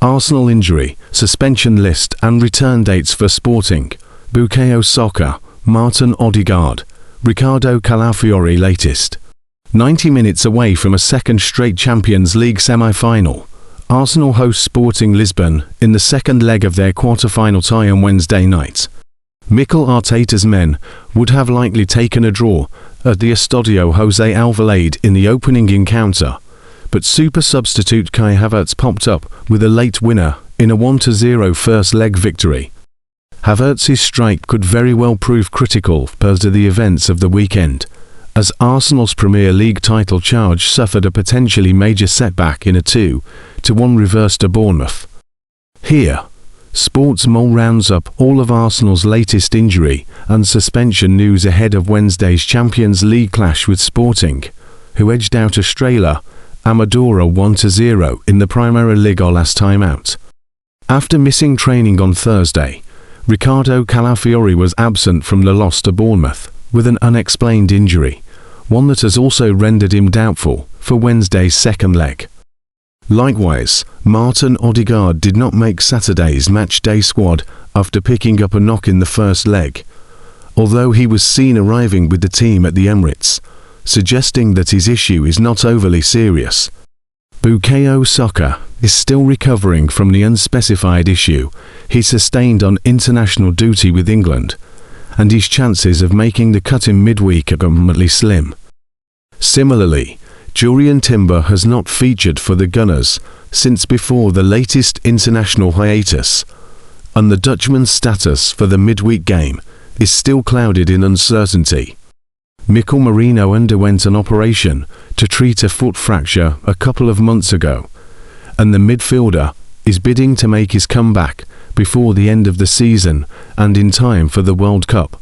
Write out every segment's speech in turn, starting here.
Arsenal injury, suspension list and return dates for Sporting, Bukayo Saka, Martin Odegaard, Ricardo Calafiori latest. 90 minutes away from a second straight Champions League semi-final, Arsenal host Sporting Lisbon in the second leg of their quarter-final tie on Wednesday night. Mikel Arteta's men would have likely taken a draw at the Estadio José Alvalade in the opening encounter, but super substitute Kai Havertz popped up with a late winner in a 1-0 first leg victory. Havertz's strike could very well prove critical per the events of the weekend, as Arsenal's Premier League title charge suffered a potentially major setback in a 2-1 reverse to Bournemouth. Here, Sports Mole rounds up all of Arsenal's latest injury and suspension news ahead of Wednesday's Champions League clash with Sporting, who edged out Estrela Amadora 1-0 in the Primera Liga last time out. After missing training on Thursday, Ricardo Calafiori was absent from the loss to Bournemouth with an unexplained injury, one that has also rendered him doubtful for Wednesday's second leg. Likewise, Martin Odegaard did not make Saturday's match-day squad after picking up a knock in the first leg, although he was seen arriving with the team at the Emirates, suggesting that his issue is not overly serious. Bukayo Saka is still recovering from the unspecified issue he sustained on international duty with England, and his chances of making the cut in midweek are abnormally slim. Similarly, Jurriën Timber has not featured for the Gunners since before the latest international hiatus, and the Dutchman's status for the midweek game is still clouded in uncertainty. Mikel Merino underwent an operation to treat a foot fracture a couple of months ago, and the midfielder is bidding to make his comeback before the end of the season and in time for the World Cup.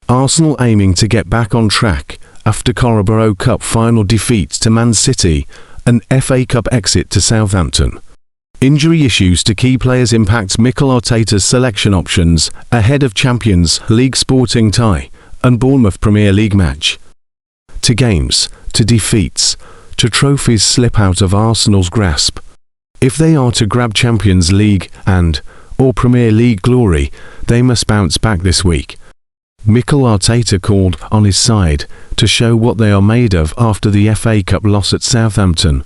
Arsenal aiming to get back on track after Carabao Cup final defeat to Man City and FA Cup exit to Southampton. Injury issues to key players impact Mikel Arteta's selection options ahead of Champions League Sporting tie and Bournemouth Premier League match. To games, to defeats, to trophies slip out of Arsenal's grasp. If they are to grab Champions League or Premier League glory, they must bounce back this week. Mikel Arteta called on his side to show what they are made of after the FA Cup loss at Southampton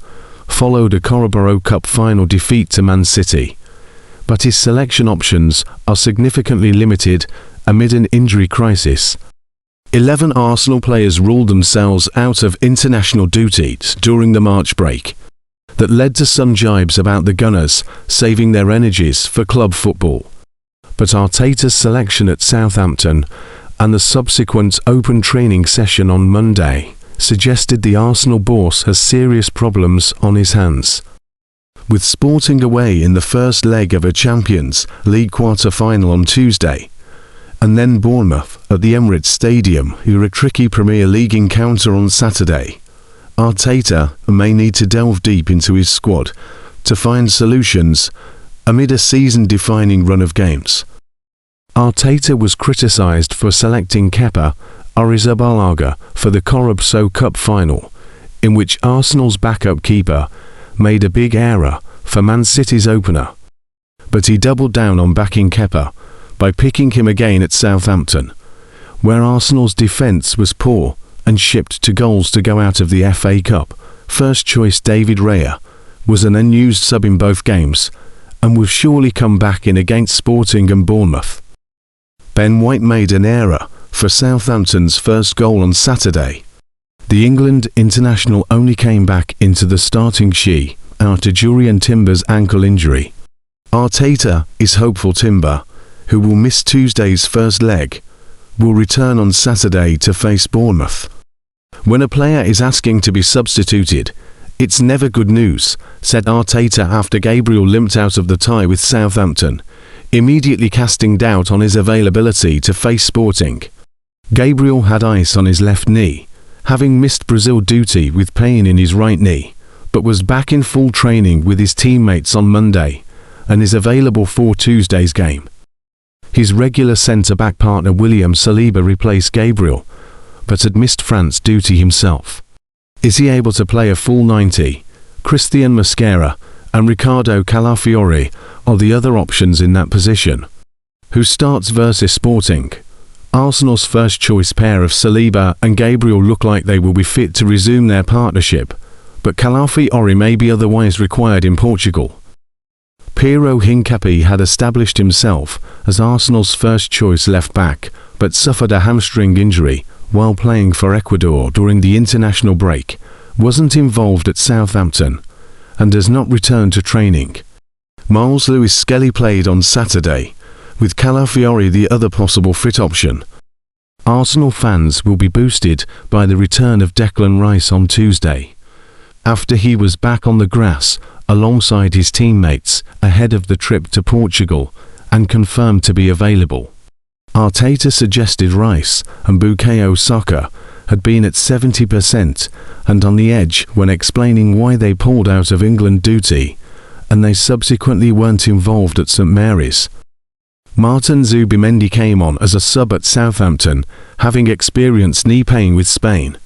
followed a Carabao Cup final defeat to Man City. But his selection options are significantly limited amid an injury crisis. 11 Arsenal players ruled themselves out of international duties during the March break. That led to some jibes about the Gunners saving their energies for club football. But Arteta's selection at Southampton and the subsequent open training session on Monday suggested the Arsenal boss has serious problems on his hands. With Sporting away in the first leg of a Champions League quarter-final on Tuesday, and then Bournemouth at the Emirates Stadium in a tricky Premier League encounter on Saturday, Arteta may need to delve deep into his squad to find solutions amid a season-defining run of games. Arteta was criticised for selecting Kepa Arrizabalaga for the Carabao Cup final, in which Arsenal's backup keeper made a big error for Man City's opener. But he doubled down on backing Kepa by picking him again at Southampton, where Arsenal's defence was poor and shipped to goals to go out of the FA Cup. First choice David Raya was an unused sub in both games and will surely come back in against Sporting and Bournemouth. Ben White made an error for Southampton's first goal on Saturday. The England international only came back into the starting she after Jurriën Timber's ankle injury. Arteta is hopeful Timber, who will miss Tuesday's first leg, will return on Saturday to face Bournemouth. When a player is asking to be substituted, it's never good news, said Arteta after Gabriel limped out of the tie with Southampton, immediately casting doubt on his availability to face Sporting. Gabriel had ice on his left knee, having missed Brazil duty with pain in his right knee, but was back in full training with his teammates on Monday, and is available for Tuesday's game. His regular centre-back partner William Saliba replaced Gabriel, but had missed France duty himself. Is he able to play a full 90? Christian Mosquera and Riccardo Calafiori are the other options in that position. Who starts versus Sporting? Arsenal's first-choice pair of Saliba and Gabriel look like they will be fit to resume their partnership, but Calafiori may be otherwise required in Portugal. Piero Hincapié had established himself as Arsenal's first-choice left-back, but suffered a hamstring injury while playing for Ecuador during the international break, wasn't involved at Southampton, and does not return to training. Miles Lewis-Skelly played on Saturday, with Calafiori the other possible fit option. Arsenal fans will be boosted by the return of Declan Rice on Tuesday, after he was back on the grass alongside his teammates ahead of the trip to Portugal and confirmed to be available. Arteta suggested Rice and Bukayo Saka had been at 70% and on the edge when explaining why they pulled out of England duty, and they subsequently weren't involved at St Mary's. Martin Zubimendi came on as a sub at Southampton, having experienced knee pain with Spain,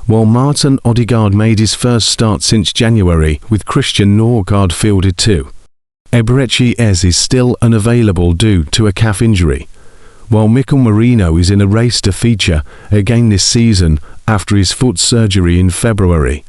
while Martin Odegaard made his first start since January with Christian Norgard fielded too. Eberechi Ez is still unavailable due to a calf injury, while Mikel Merino is in a race to feature again this season after his foot surgery in February.